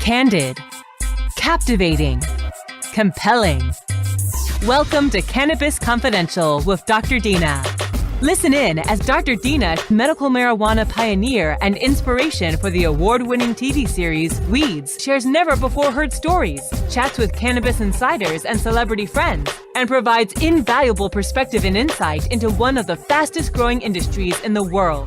Candid, captivating, compelling. Welcome to Cannabis Confidential with Dr. Dina. Listen in as Dr. Dina, medical marijuana pioneer and inspiration for the award-winning TV series Weeds, shares never-before-heard stories, chats with cannabis insiders and celebrity friends, and provides invaluable perspective and insight into one of the fastest-growing industries in the world.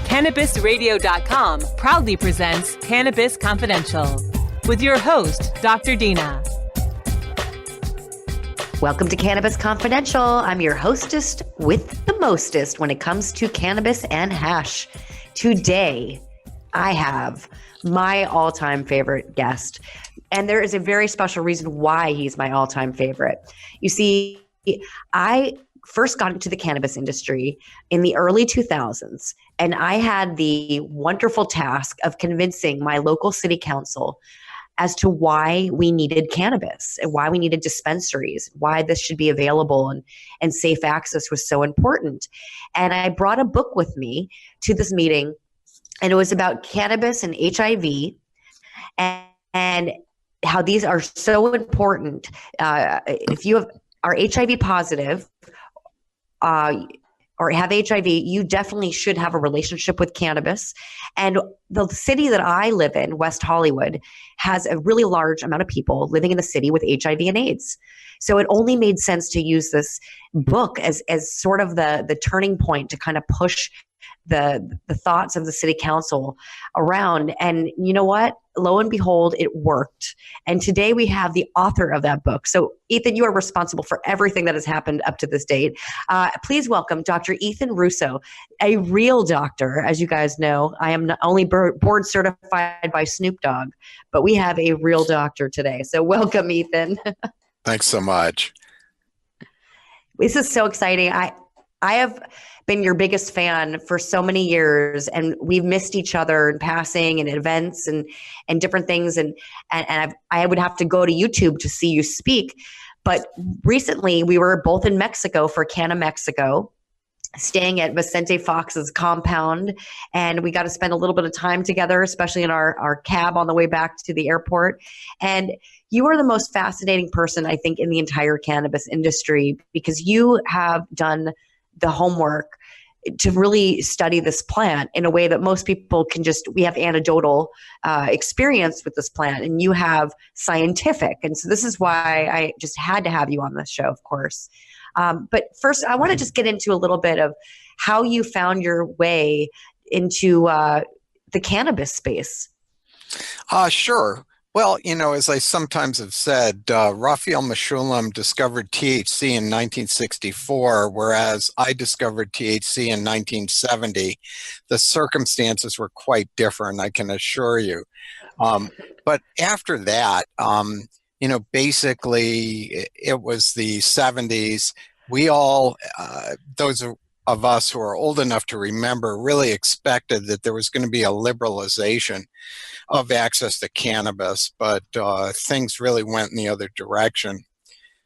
CannabisRadio.com proudly presents Cannabis Confidential with your host, Dr. Dina. Welcome to Cannabis Confidential. I'm your hostess with the mostest when it comes to cannabis and hash. Today, I have my all-time favorite guest, and there is a very special reason why he's my all-time favorite. You see, I first got into the cannabis industry in the early 2000s, and I had the wonderful task of convincing my local city council as to why we needed cannabis and why we needed dispensaries, why this should be available and safe access was so important. And I brought a book with me to this meeting, and it was about cannabis and HIV and how these are so important. If you are HIV positive, or have HIV, you definitely should have a relationship with cannabis. And the city that I live in, West Hollywood, has a really large amount of people living in the city with HIV and AIDS. So it only made sense to use this book as sort of the turning point to kind of push the thoughts of the city council around. And you know what? Lo and behold, it worked. And today we have the author of that book. So Ethan, you are responsible for everything that has happened up to this date. Please welcome Dr. Ethan Russo, a real doctor. As you guys know, I am not only board certified by Snoop Dogg, but we have a real doctor today. So welcome, Ethan. Thanks so much. This is so exciting. I have been your biggest fan for so many years, and we've missed each other in passing and events and different things. And I would have to go to YouTube to see you speak. But recently we were both in Mexico for Canna Mexico, staying at Vicente Fox's compound. And we got to spend a little bit of time together, especially in our cab on the way back to the airport. And you are the most fascinating person, I think, in the entire cannabis industry, because you have done the homework to really study this plant in a way that most people we have anecdotal experience with this plant, and you have scientific. And so this is why I just had to have you on this show, of course. But first, I want to just get into a little bit of how you found your way into the cannabis space. Sure. Well, as I sometimes have said, Raphael Mechoulam discovered THC in 1964, whereas I discovered THC in 1970. The circumstances were quite different, I can assure you. But after that, basically it was the 70s. We all, those of us who are old enough to remember, really expected that there was going to be a liberalization of access to cannabis, but things really went in the other direction.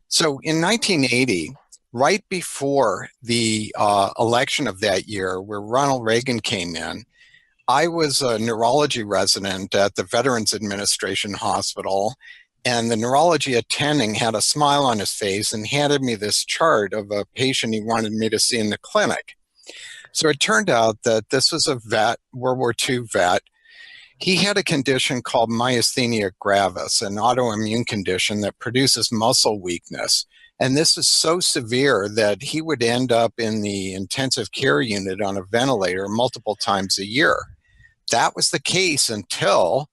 So in 1980, right before the election of that year, where Ronald Reagan came in, I was a neurology resident at the Veterans Administration Hospital, and the neurology attending had a smile on his face and handed me this chart of a patient he wanted me to see in the clinic. So it turned out that this was a vet, World War II vet. He had a condition called myasthenia gravis, an autoimmune condition that produces muscle weakness. And this is so severe that he would end up in the intensive care unit on a ventilator multiple times a year. That was the case until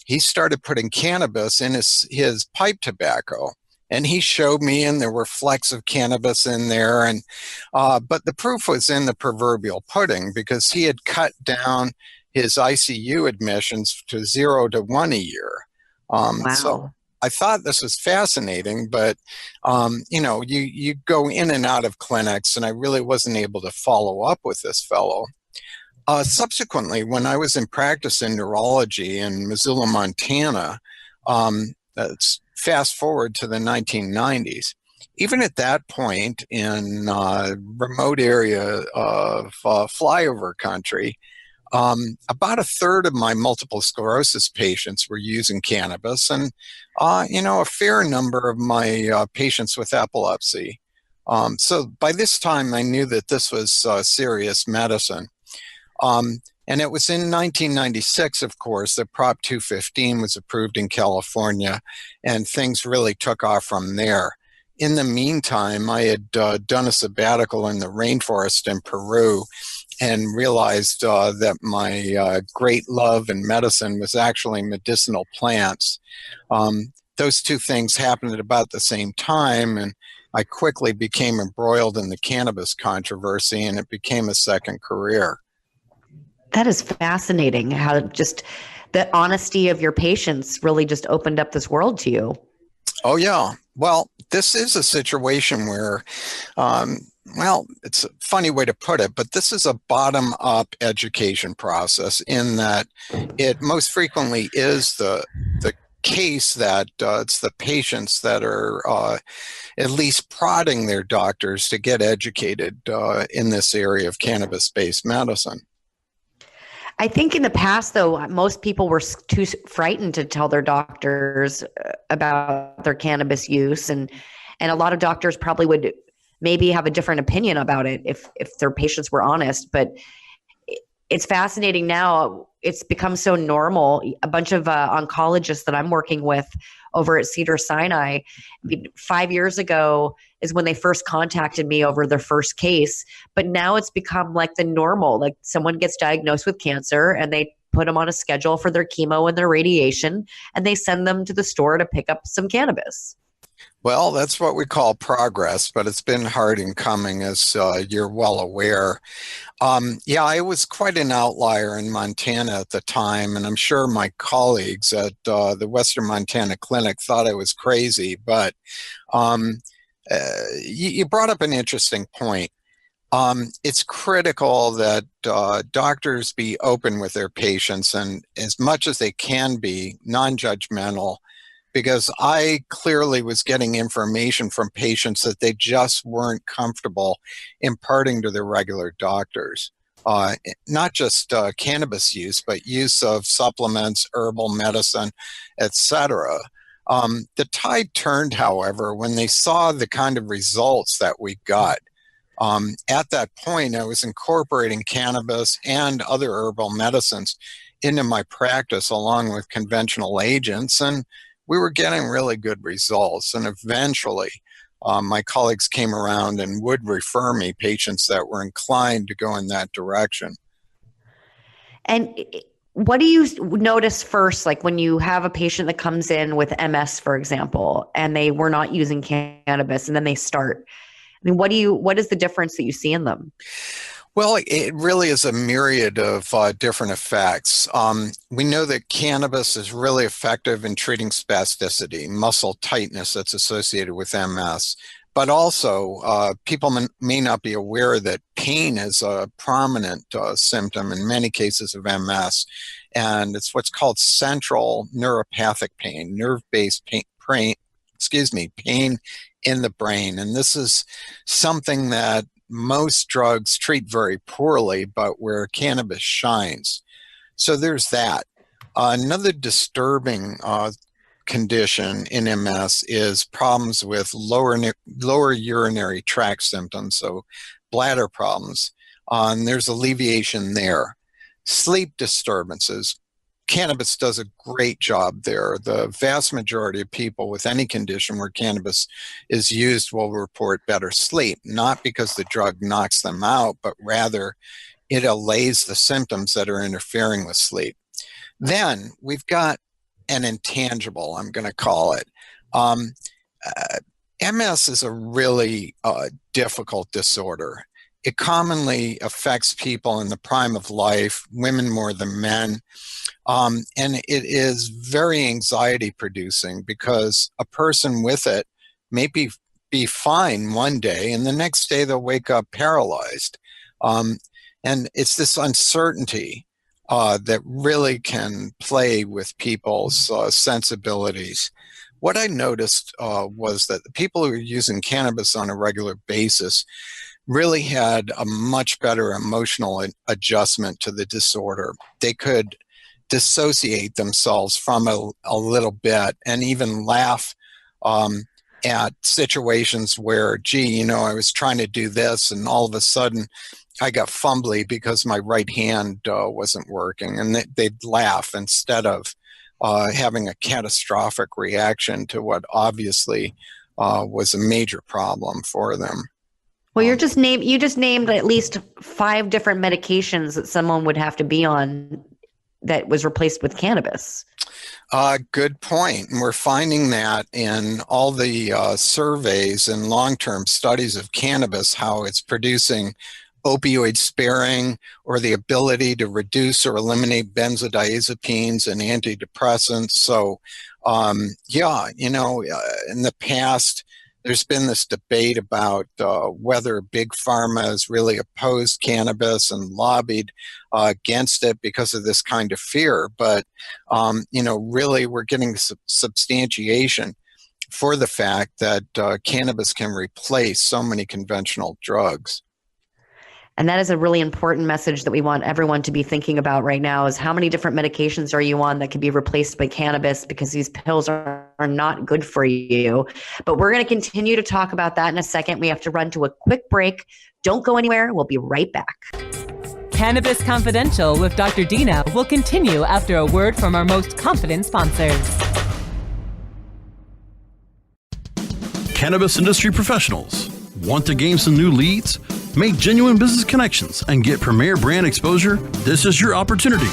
he started putting cannabis in his pipe tobacco. And he showed me, and there were flecks of cannabis in there. And but the proof was in the proverbial pudding, because he had cut down his ICU admissions to 0 to 1 a year. Wow. So I thought this was fascinating, but you go in and out of clinics, and I really wasn't able to follow up with this fellow. Subsequently, when I was in practice in neurology in Missoula, Montana, that's fast forward to the 1990s. Even at that point in remote area of flyover country, About a third of my multiple sclerosis patients were using cannabis, and a fair number of my patients with epilepsy. So by this time, I knew that this was serious medicine. And it was in 1996, of course, that Prop 215 was approved in California, and things really took off from there. In the meantime, I had done a sabbatical in the rainforest in Peru and realized that my great love in medicine was actually medicinal plants. Those two things happened at about the same time, and I quickly became embroiled in the cannabis controversy, and it became a second career. That is fascinating how just the honesty of your patients really just opened up this world to you. Oh, yeah. Well, this is a situation where, it's a funny way to put it, but this is a bottom-up education process in that it most frequently is the case that it's the patients that are at least prodding their doctors to get educated in this area of cannabis-based medicine. I think in the past, though, most people were too frightened to tell their doctors about their cannabis use, and a lot of doctors probably would maybe have a different opinion about it if their patients were honest. But it's fascinating now. It's become so normal. A bunch of oncologists that I'm working with over at Cedars-Sinai, 5 years ago is when they first contacted me over their first case. But now it's become like the normal. Like someone gets diagnosed with cancer and they put them on a schedule for their chemo and their radiation, and they send them to the store to pick up some cannabis. Well, that's what we call progress, but it's been hard in coming, as you're well aware. I was quite an outlier in Montana at the time, and I'm sure my colleagues at the Western Montana Clinic thought I was crazy, but you brought up an interesting point. It's critical that doctors be open with their patients and as much as they can be non-judgmental, because I clearly was getting information from patients that they just weren't comfortable imparting to their regular doctors. Not just cannabis use, but use of supplements, herbal medicine, etc. The tide turned, however, when they saw the kind of results that we got. At that point, I was incorporating cannabis and other herbal medicines into my practice along with conventional agents, and we were getting really good results. And eventually, my colleagues came around and would refer me patients that were inclined to go in that direction. And what do you notice first, like when you have a patient that comes in with MS, for example, and they were not using cannabis and then they start? I mean, what is the difference that you see in them? Well, it really is a myriad of different effects. We know that cannabis is really effective in treating spasticity, muscle tightness that's associated with MS. But also, people may not be aware that pain is a prominent symptom in many cases of MS. And it's what's called central neuropathic pain, nerve-based pain in the brain. And this is something that most drugs treat very poorly, but where cannabis shines. So there's that. Another disturbing condition in MS is problems with lower urinary tract symptoms, so bladder problems. And there's alleviation there. Sleep disturbances. Cannabis does a great job there. The vast majority of people with any condition where cannabis is used will report better sleep, not because the drug knocks them out, but rather it allays the symptoms that are interfering with sleep. Then we've got an intangible, I'm going to call it. MS is a really difficult disorder. It commonly affects people in the prime of life, women more than men. And it is very anxiety producing because a person with it may be fine one day and the next day they'll wake up paralyzed. And it's this uncertainty that really can play with people's sensibilities. What I noticed was that the people who are using cannabis on a regular basis really had a much better emotional adjustment to the disorder. They could dissociate themselves from a little bit and even laugh at situations where, gee, I was trying to do this and all of a sudden I got fumbly because my right hand wasn't working, and they'd laugh instead of having a catastrophic reaction to what obviously was a major problem for them. Well, you just named at least 5 different medications that someone would have to be on that was replaced with cannabis. Good point. And we're finding that in all the surveys and long-term studies of cannabis, how it's producing opioid sparing or the ability to reduce or eliminate benzodiazepines and antidepressants. So, in the past, there's been this debate about whether big pharma has really opposed cannabis and lobbied against it because of this kind of fear. But, really we're getting substantiation for the fact that cannabis can replace so many conventional drugs. And that is a really important message that we want everyone to be thinking about right now, is how many different medications are you on that can be replaced by cannabis, because these pills are not good for you. But we're going to continue to talk about that in a second. We have to run to a quick break. Don't go anywhere. We'll be right back. Cannabis Confidential with Dr. Dina will continue after a word from our most confident sponsors. Cannabis industry professionals, want to gain some new leads? Make genuine business connections and get premier brand exposure? This is your opportunity.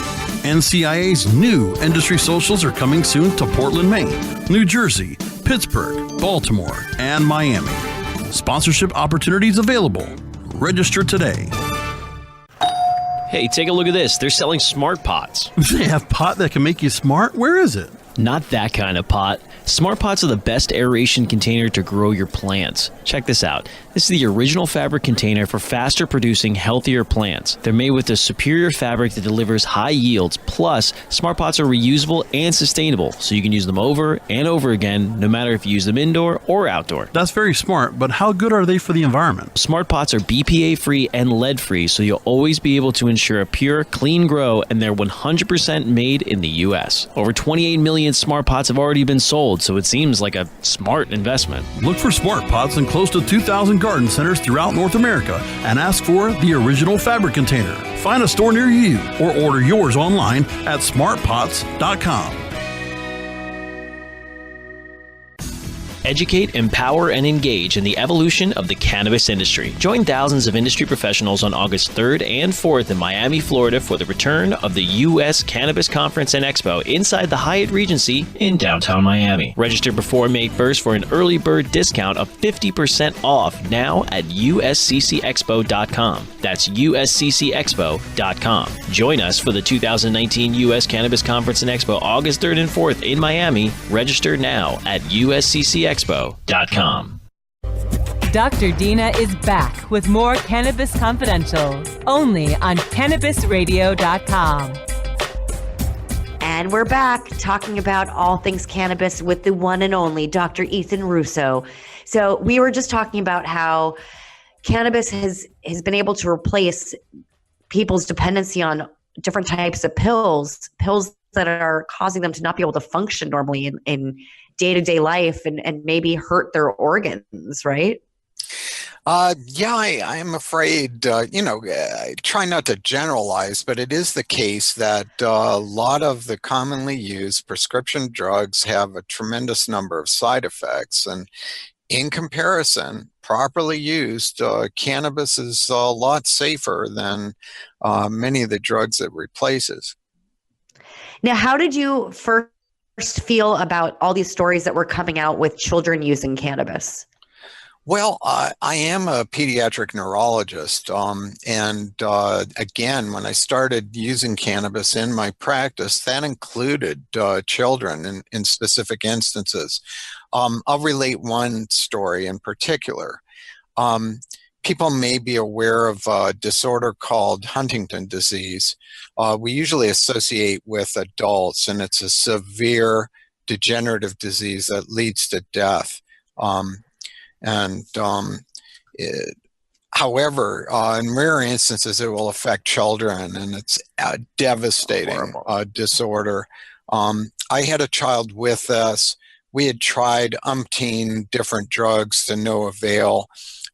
NCIA's new industry socials are coming soon to Portland, Maine, New Jersey, Pittsburgh, Baltimore, and Miami. Sponsorship opportunities available. Register today. Hey, take a look at this. They're selling smart pots. They have pot that can make you smart? Where is it? Not that kind of pot. Smart pots are the best aeration container to grow your plants. Check this out. This is the original fabric container for faster producing, healthier plants. They're made with a superior fabric that delivers high yields. Plus, smart pots are reusable and sustainable, so you can use them over and over again, no matter if you use them indoor or outdoor. That's very smart, but how good are they for the environment? Smart pots are BPA-free and lead-free, so you'll always be able to ensure a pure, clean grow, and they're 100% made in the U.S. Over 28 million smart pots have already been sold, so it seems like a smart investment. Look for smart pots in close to 2,000 garden centers throughout North America and ask for the original fabric container. Find a store near you or order yours online at smartpots.com. Educate, empower, and engage in the evolution of the cannabis industry. Join thousands of industry professionals on August 3rd and 4th in Miami, Florida for the return of the U.S. Cannabis Conference and Expo inside the Hyatt Regency in downtown Miami. Register before May 1st for an early bird discount of 50% off now at usccexpo.com. That's usccexpo.com. Join us for the 2019 U.S. Cannabis Conference and Expo August 3rd and 4th in Miami. Register now at usccexpo.com. Dr. Dina is back with more Cannabis Confidential, only on CannabisRadio.com. And we're back talking about all things cannabis with the one and only Dr. Ethan Russo. So we were just talking about how cannabis has been able to replace people's dependency on different types of pills that are causing them to not be able to function normally in day-to-day life and maybe hurt their organs, right? I'm afraid, I try not to generalize, but it is the case that a lot of the commonly used prescription drugs have a tremendous number of side effects. And in comparison, properly used, cannabis is a lot safer than many of the drugs it replaces. Now, how did you first feel about all these stories that were coming out with children using cannabis? Well, I am a pediatric neurologist, and again, when I started using cannabis in my practice, that included children in specific instances. I'll relate one story in particular. People may be aware of a disorder called Huntington disease. We usually associate with adults, and it's a severe degenerative disease that leads to death. However, in rare instances, it will affect children, and it's a devastating disorder. I had a child with this. We had tried umpteen different drugs to no avail.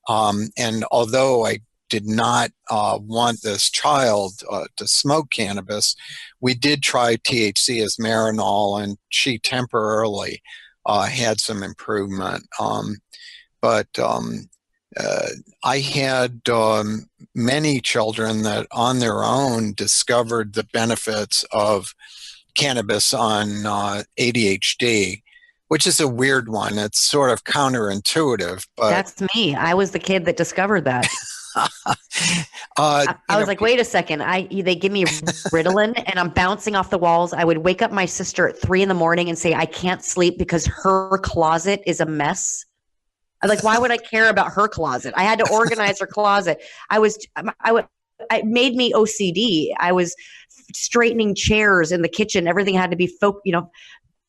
And although I did not want this child to smoke cannabis, we did try THC as Marinol, and she temporarily had some improvement. I had many children that on their own discovered the benefits of cannabis on ADHD, which is a weird one. It's sort of counterintuitive, but that's me. I was the kid that discovered that. I was like, wait a second. They give me Ritalin and I'm bouncing off the walls. I would wake up my sister at 3 a.m. and say, I can't sleep because her closet is a mess. I'm like, why would I care about her closet? I had to organize her closet. It made me OCD. I was straightening chairs in the kitchen. Everything had to be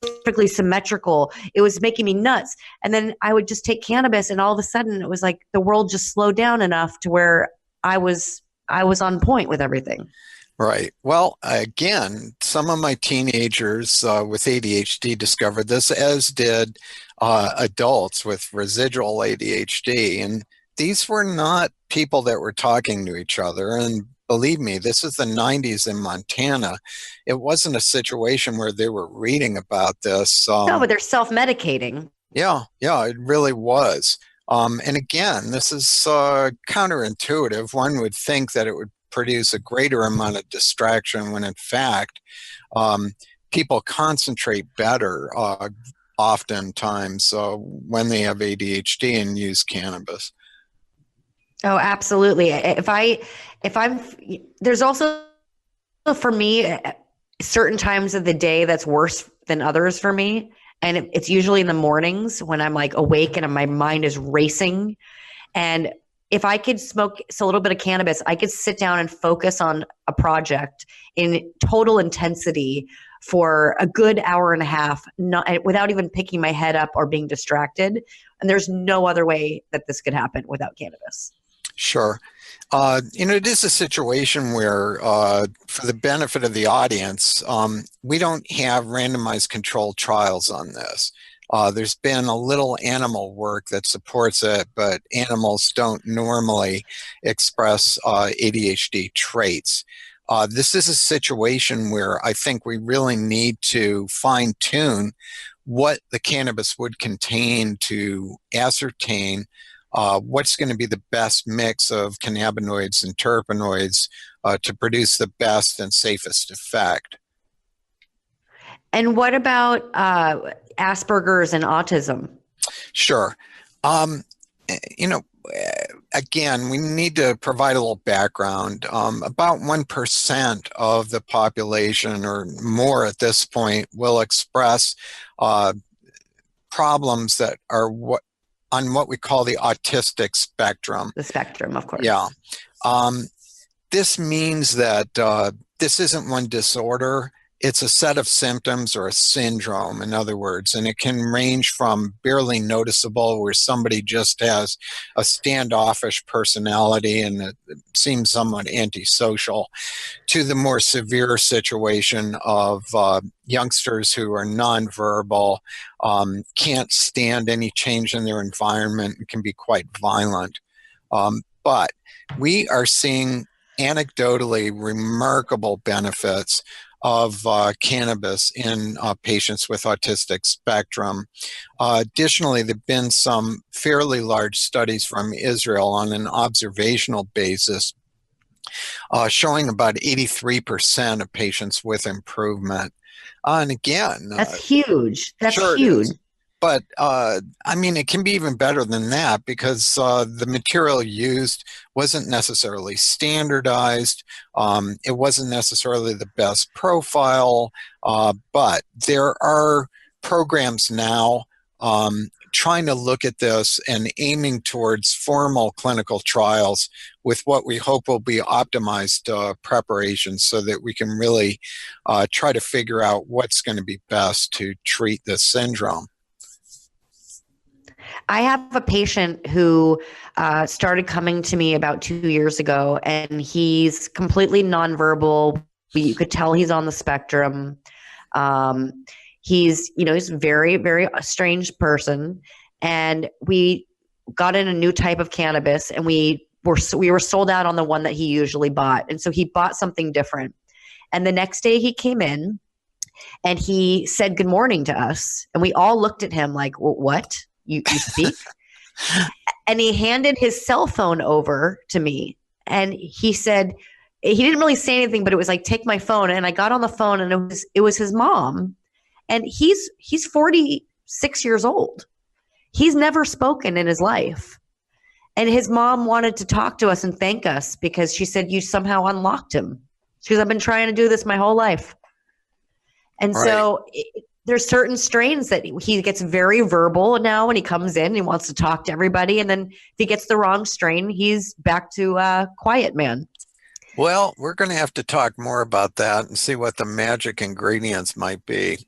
perfectly symmetrical. It was making me nuts. And then I would just take cannabis, and all of a sudden it was like the world just slowed down enough to where I was on point with everything. Right. Well, again, some of my teenagers with ADHD discovered this, as did adults with residual ADHD. And these were not people that were talking to each other. And believe me, this is the 90s in Montana. It wasn't a situation where they were reading about this. No, but they're self-medicating. Yeah, it really was. And again, this is counterintuitive. One would think that it would produce a greater amount of distraction when in fact people concentrate better oftentimes when they have ADHD and use cannabis. Oh, absolutely. There's also for me certain times of the day that's worse than others for me. And it's usually in the mornings when I'm like awake and my mind is racing. And if I could smoke a little bit of cannabis, I could sit down and focus on a project in total intensity for a good hour and a half, without even picking my head up or being distracted. And there's no other way that this could happen without cannabis. Sure. It is a situation where, for the benefit of the audience, we don't have randomized controlled trials on this. There's been a little animal work that supports it, but animals don't normally express ADHD traits. This is a situation where I think we really need to fine-tune what the cannabis would contain to ascertain what's going to be the best mix of cannabinoids and terpenoids to produce the best and safest effect. And what about Asperger's and autism? Sure. Again, we need to provide a little background. About 1% of the population or more at this point will express problems that are on what we call the autistic spectrum. The spectrum, of course. Yeah. This means that this isn't one disorder. It's a set of symptoms or a syndrome, in other words, and it can range from barely noticeable, where somebody just has a standoffish personality and it seems somewhat antisocial, to the more severe situation of youngsters who are nonverbal, can't stand any change in their environment, and can be quite violent. But we are seeing anecdotally remarkable benefits of cannabis in patients with autistic spectrum. Additionally, there have been some fairly large studies from Israel on an observational basis showing about 83% of patients with improvement. And again, that's huge. That's sure huge. But, it can be even better than that, because the material used wasn't necessarily standardized. It wasn't necessarily the best profile, but there are programs now trying to look at this and aiming towards formal clinical trials with what we hope will be optimized preparations, so that we can really try to figure out what's going to be best to treat this syndrome. I have a patient who started coming to me about 2 years ago, and he's completely nonverbal. You could tell he's on the spectrum. He's a very, very strange person. And we got in a new type of cannabis, and we were sold out on the one that he usually bought. And so he bought something different. And the next day he came in and he said good morning to us. And we all looked at him like, what? You speak? And he handed his cell phone over to me. And he said, he didn't really say anything, but it was like, take my phone. And I got on the phone, and it was his mom. And he's 46 years old. He's never spoken in his life. And his mom wanted to talk to us and thank us because she said, you somehow unlocked him. She goes, I've been trying to do this my whole life. And right. So there's certain strains that he gets very verbal now when he comes in. He wants to talk to everybody. And then if he gets the wrong strain, he's back to quiet man. Well, we're going to have to talk more about that and see what the magic ingredients might be.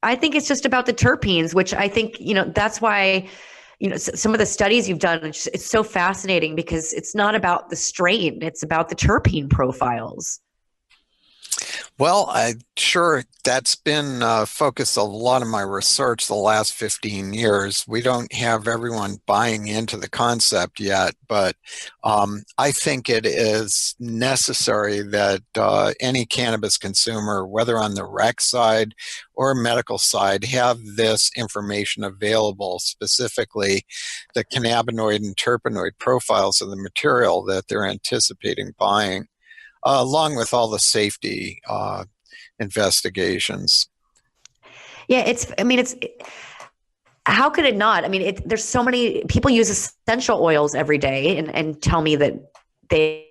I think it's just about the terpenes, which I think, that's why, some of the studies you've done, it's so fascinating because it's not about the strain, it's about the terpene profiles. Well, that's been focused a lot of my research the last 15 years. We don't have everyone buying into the concept yet, but I think it is necessary that any cannabis consumer, whether on the rec side or medical side, have this information available, specifically the cannabinoid and terpenoid profiles of the material that they're anticipating buying. Along with all the safety investigations. Yeah, how could it not? I mean, there's so many people use essential oils every day and tell me that they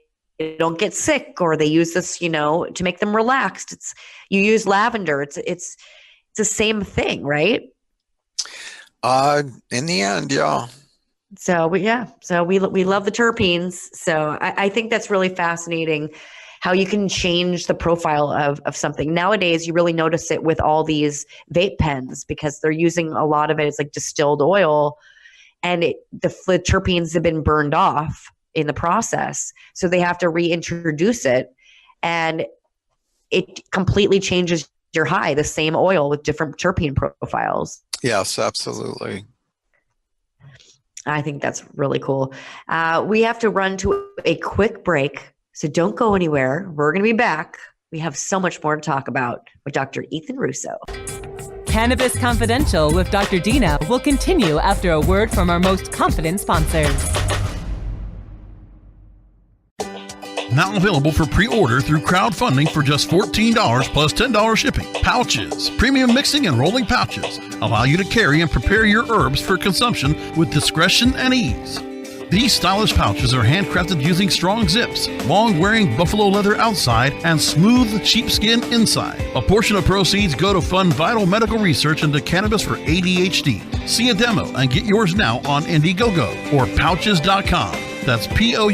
don't get sick, or they use this, to make them relaxed. You use lavender. It's the same thing, right? In the end, yeah. So we love the terpenes. So I think that's really fascinating, how you can change the profile of something. Nowadays, you really notice it with all these vape pens because they're using a lot of it. It's like distilled oil, and the terpenes have been burned off in the process. So they have to reintroduce it, and it completely changes your high, the same oil with different terpene profiles. Yes, absolutely. I think that's really cool. We have to run to a quick break, so don't go anywhere. We're going to be back. We have so much more to talk about with Dr. Ethan Russo. Cannabis Confidential with Dr. Dina will continue after a word from our most confident sponsors. Now available for pre-order through crowdfunding for just $14 plus $10 shipping. Pouches, premium mixing and rolling pouches, allow you to carry and prepare your herbs for consumption with discretion and ease. These stylish pouches are handcrafted using strong zips, long-wearing buffalo leather outside, and smooth sheepskin inside. A portion of proceeds go to fund vital medical research into cannabis for ADHD. See a demo and get yours now on Indiegogo or pouches.com. That's POUCHZ.com.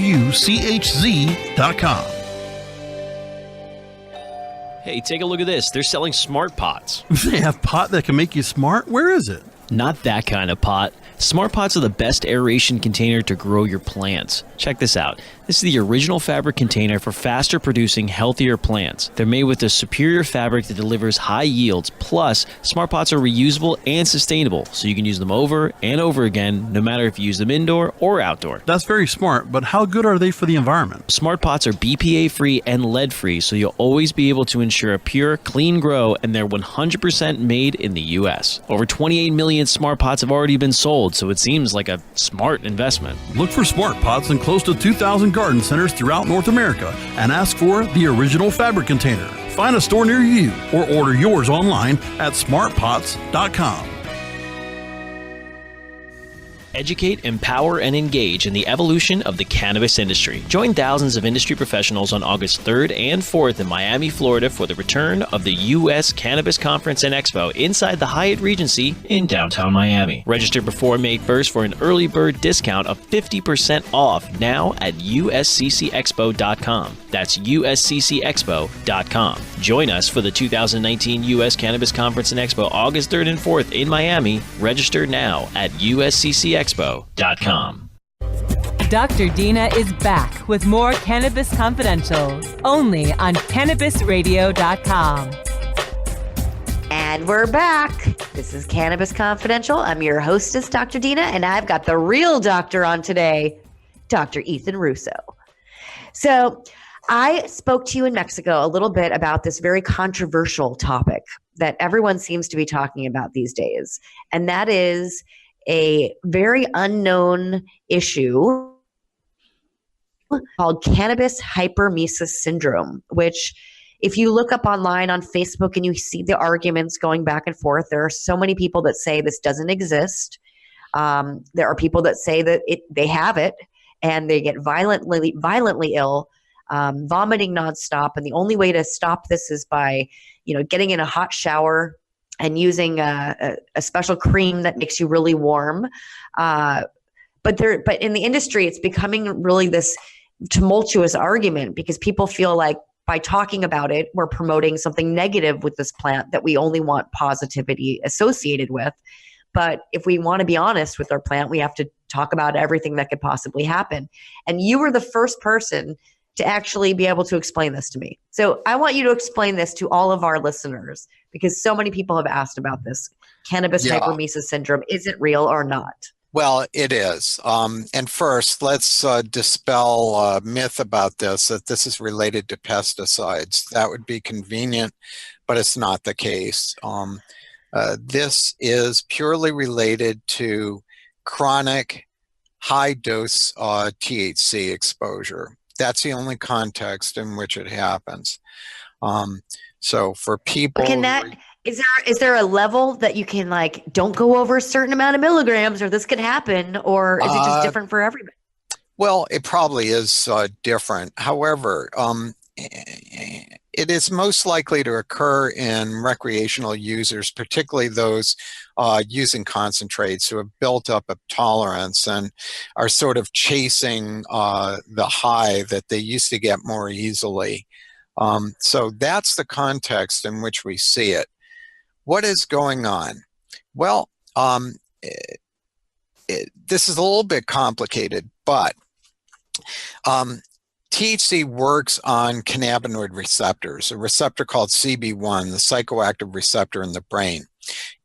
Hey, take a look at this. They're selling smart pots. They have pot that can make you smart? Where is it? Not that kind of pot. Smart pots are the best aeration container to grow your plants. Check this out. This is the original fabric container for faster producing, healthier plants. They're made with a superior fabric that delivers high yields. Plus, smart pots are reusable and sustainable, so you can use them over and over again, no matter if you use them indoor or outdoor. That's very smart, but how good are they for the environment? Smart pots are BPA-free and lead-free, so you'll always be able to ensure a pure, clean grow, and they're 100% made in the U.S. Over 28 million smart pots have already been sold, so it seems like a smart investment. Look for smart pots in close to 2,000 garden centers throughout North America and ask for the original fabric container. Find a store near you or order yours online at smartpots.com. Educate, empower, and engage in the evolution of the cannabis industry. Join thousands of industry professionals on August 3rd and 4th in Miami, Florida for the return of the U.S. Cannabis Conference and Expo inside the Hyatt Regency in downtown Miami. Register before May 1st for an early bird discount of 50% off now at usccexpo.com. That's usccexpo.com. Join us for the 2019 U.S. Cannabis Conference and Expo August 3rd and 4th in Miami. Register now at usccexpo.com. CannabisRadio.com. Dr. Dina is back with more Cannabis Confidential, only on CannabisRadio.com. And we're back. This is Cannabis Confidential. I'm your hostess, Dr. Dina, and I've got the real doctor on today, Dr. Ethan Russo. So I spoke to you in Mexico a little bit about this very controversial topic that everyone seems to be talking about these days, and that is a very unknown issue called cannabis hyperemesis syndrome, which if you look up online on Facebook and you see the arguments going back and forth, there are so many people that say this doesn't exist. There are people that say that they have it and they get violently ill, vomiting nonstop. And the only way to stop this is by, getting in a hot shower and using a special cream that makes you really warm. But in the industry, it's becoming really this tumultuous argument because people feel like by talking about it, we're promoting something negative with this plant that we only want positivity associated with. But if we want to be honest with our plant, we have to talk about everything that could possibly happen. And you were the first person to actually be able to explain this to me. So I want you to explain this to all of our listeners because so many people have asked about this. Cannabis hyperemesis syndrome, is it real or not? Well, it is. And first, let's dispel a myth about this, that this is related to pesticides. That would be convenient, but it's not the case. This is purely related to chronic high-dose THC exposure. That's the only context in which it happens. So for people... Is there a level that you can don't go over a certain amount of milligrams or this could happen, or is it just different for everybody? Well, it probably is different. However, it is most likely to occur in recreational users, particularly those using concentrates who have built up a tolerance and are sort of chasing the high that they used to get more easily. So that's the context in which we see it. What is going on? Well, this is a little bit complicated, but THC works on cannabinoid receptors, a receptor called CB1, the psychoactive receptor in the brain.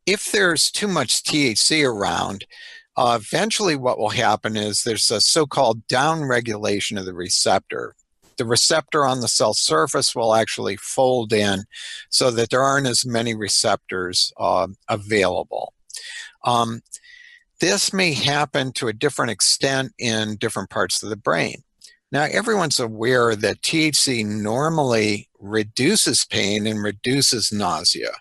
If there's too much THC around, eventually what will happen is there's a so-called downregulation of the receptor. The receptor on the cell surface will actually fold in so that there aren't as many receptors available. This may happen to a different extent in different parts of the brain. Now, everyone's aware that THC normally reduces pain and reduces nausea.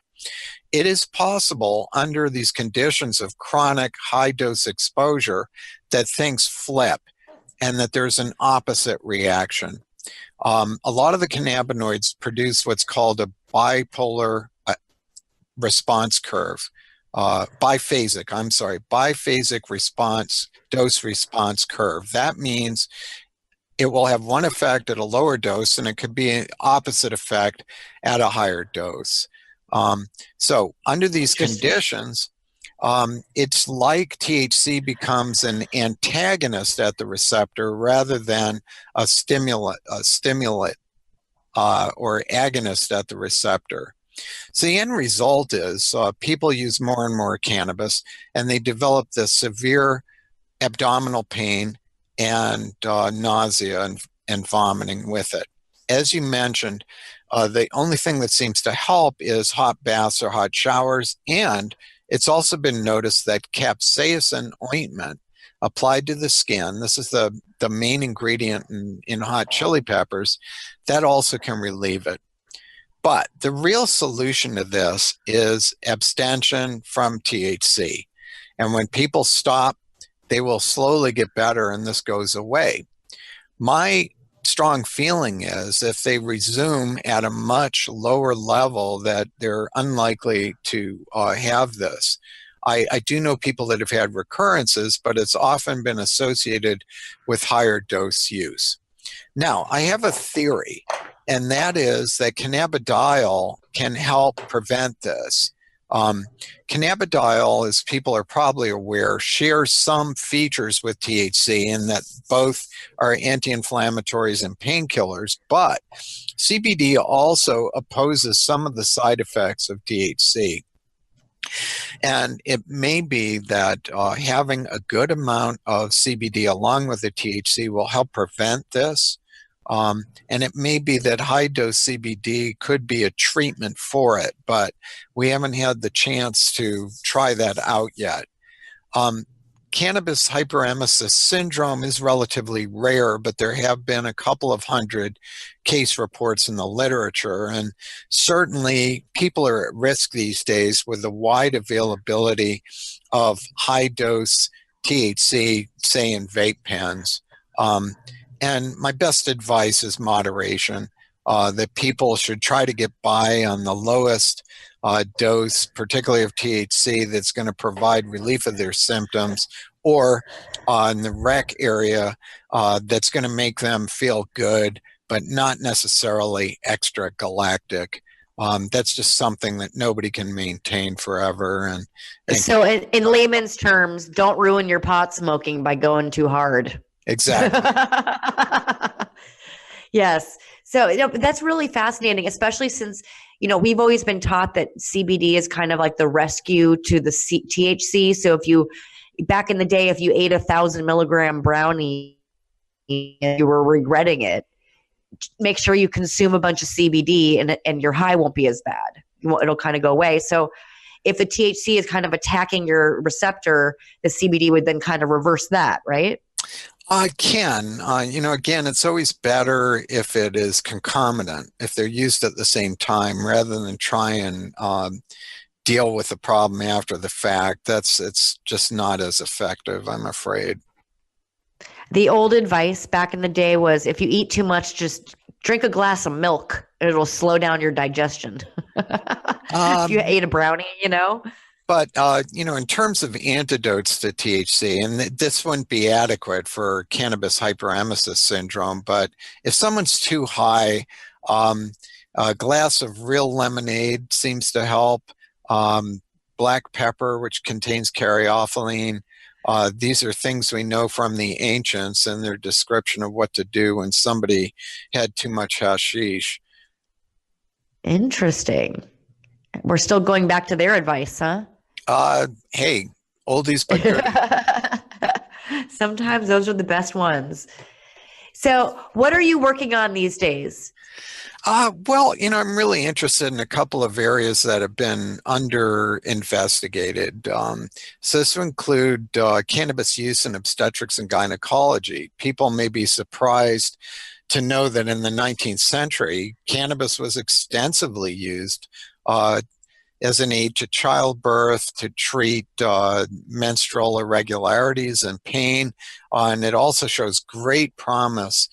It is possible under these conditions of chronic high-dose exposure that things flip and that there's an opposite reaction. A lot of the cannabinoids produce what's called a bipolar response curve, biphasic response, dose response curve. That means it will have one effect at a lower dose and it could be an opposite effect at a higher dose. So under these conditions, it's like THC becomes an antagonist at the receptor rather than a stimulant or agonist at the receptor. So the end result is people use more and more cannabis and they develop this severe abdominal pain and nausea and vomiting with it. As you mentioned, the only thing that seems to help is hot baths or hot showers, and it's also been noticed that capsaicin ointment applied to the skin, this is the main ingredient in hot chili peppers, that also can relieve it. But the real solution to this is abstention from THC. And when people stop, they will slowly get better and this goes away. My strong feeling is if they resume at a much lower level that they're unlikely to have this. I do know people that have had recurrences, but it's often been associated with higher dose use. Now, I have a theory, and that is that cannabidiol can help prevent this. Cannabidiol, as people are probably aware, shares some features with THC in that both are anti-inflammatories and painkillers, but CBD also opposes some of the side effects of THC. And it may be that having a good amount of CBD along with the THC will help prevent this. And it may be that high-dose CBD could be a treatment for it, but we haven't had the chance to try that out yet. Cannabis hyperemesis syndrome is relatively rare, but there have been a couple of hundred case reports in the literature, and certainly people are at risk these days with the wide availability of high-dose THC, say in vape pens. And my best advice is moderation, that people should try to get by on the lowest dose, particularly of THC, that's going to provide relief of their symptoms, or in the rec area that's going to make them feel good, but not necessarily extra galactic. That's just something that nobody can maintain forever. And so in layman's terms, don't ruin your pot smoking by going too hard. Exactly. Yes. So that's really fascinating, especially since, we've always been taught that CBD is kind of like the rescue to the THC. So back in the day, if you ate 1,000 milligram brownie and you were regretting it, make sure you consume a bunch of CBD and your high won't be as bad. It'll kind of go away. So if the THC is kind of attacking your receptor, the CBD would then kind of reverse that, right? Can. Again, it's always better if it is concomitant, if they're used at the same time, rather than try and deal with the problem after the fact. It's just not as effective, I'm afraid. The old advice back in the day was, if you eat too much, just drink a glass of milk. It'll slow down your digestion. If you ate a brownie, But, in terms of antidotes to THC, and this wouldn't be adequate for cannabis hyperemesis syndrome, but if someone's too high, a glass of real lemonade seems to help. Black pepper, which contains caryophyllene. These are things we know from the ancients and their description of what to do when somebody had too much hashish. Interesting. We're still going back to their advice, huh? Hey, oldies but good. Sometimes those are the best ones. So what are you working on these days? Well, I'm really interested in a couple of areas that have been under investigated. So this will include cannabis use in obstetrics and gynecology. People may be surprised to know that in the 19th century, cannabis was extensively used as an aid to childbirth, to treat menstrual irregularities and pain. And it also shows great promise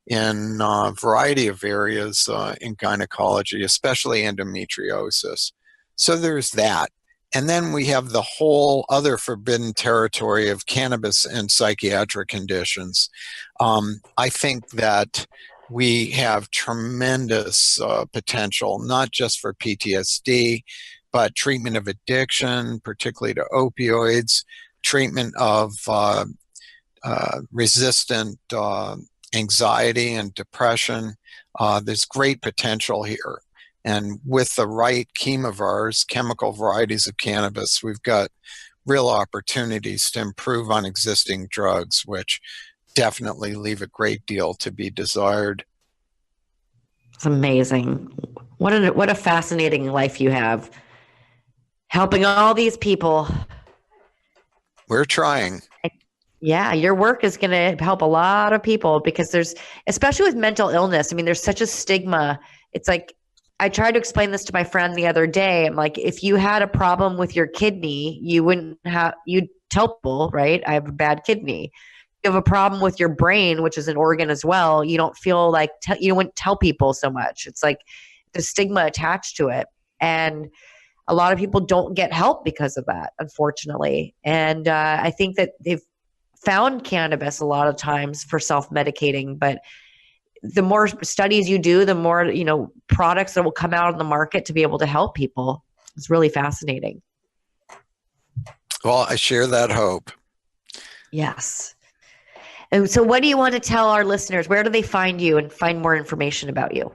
in a variety of areas in gynecology, especially endometriosis. So there's that. And then we have the whole other forbidden territory of cannabis and psychiatric conditions. I think that we have tremendous potential, not just for PTSD, but treatment of addiction, particularly to opioids, treatment of resistant anxiety and depression. There's great potential here. And with the right chemovars, chemical varieties of cannabis, we've got real opportunities to improve on existing drugs, which definitely leave a great deal to be desired. It's amazing. What a fascinating life you have, helping all these people. We're trying. Yeah, your work is going to help a lot of people, because especially with mental illness, there's such a stigma. It's like, I tried to explain this to my friend the other day. I'm like, if you had a problem with your kidney, you'd tell people, right? I have a bad kidney. You have a problem with your brain, which is an organ as well. You don't feel like you wouldn't tell people so much. It's like the stigma attached to it. And a lot of people don't get help because of that, unfortunately. And I think that they've found cannabis a lot of times for self-medicating, but the more studies you do, the more, products that will come out on the market to be able to help people. It's really fascinating. Well, I share that hope. Yes. And so what do you want to tell our listeners? Where do they find you and find more information about you?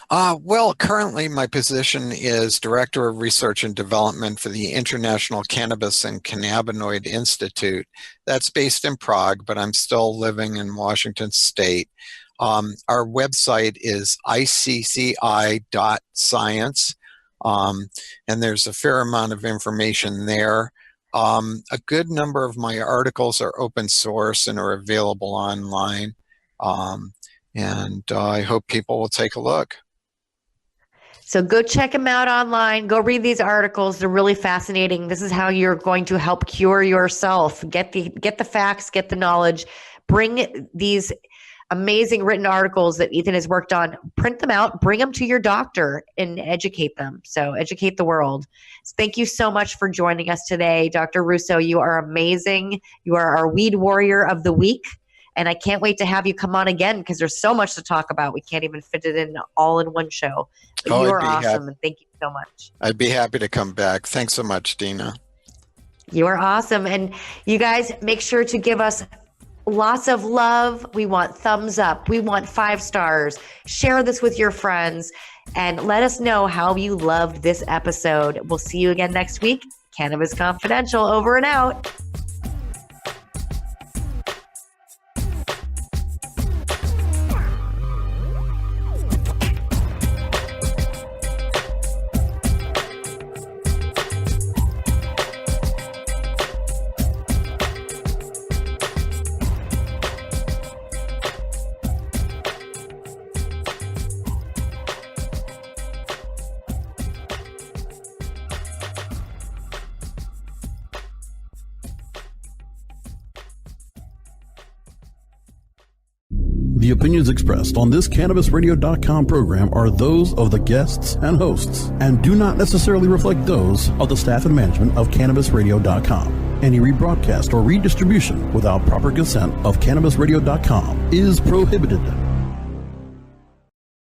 Well, currently my position is Director of Research and Development for the International Cannabis and Cannabinoid Institute. That's based in Prague, but I'm still living in Washington State. Our website is ICCI.science, and there's a fair amount of information there. A good number of my articles are open source and are available online, and I hope people will take a look. So go check them out online. Go read these articles. They're really fascinating. This is how you're going to help cure yourself. Get the facts, get the knowledge. Bring these amazing written articles that Ethan has worked on. Print them out. Bring them to your doctor and educate them. So educate the world. So thank you so much for joining us today, Dr. Russo. You are amazing. You are our weed warrior of the week. And I can't wait to have you come on again because there's so much to talk about. We can't even fit it in all in one show. But you are awesome, and thank you so much. I'd be happy to come back. Thanks so much, Dina. You are awesome. And you guys, make sure to give us lots of love. We want thumbs up. We want 5 stars. Share this with your friends and let us know how you loved this episode. We'll see you again next week. Cannabis Confidential, over and out. The opinions expressed on this CannabisRadio.com program are those of the guests and hosts and do not necessarily reflect those of the staff and management of CannabisRadio.com. Any rebroadcast or redistribution without proper consent of CannabisRadio.com is prohibited.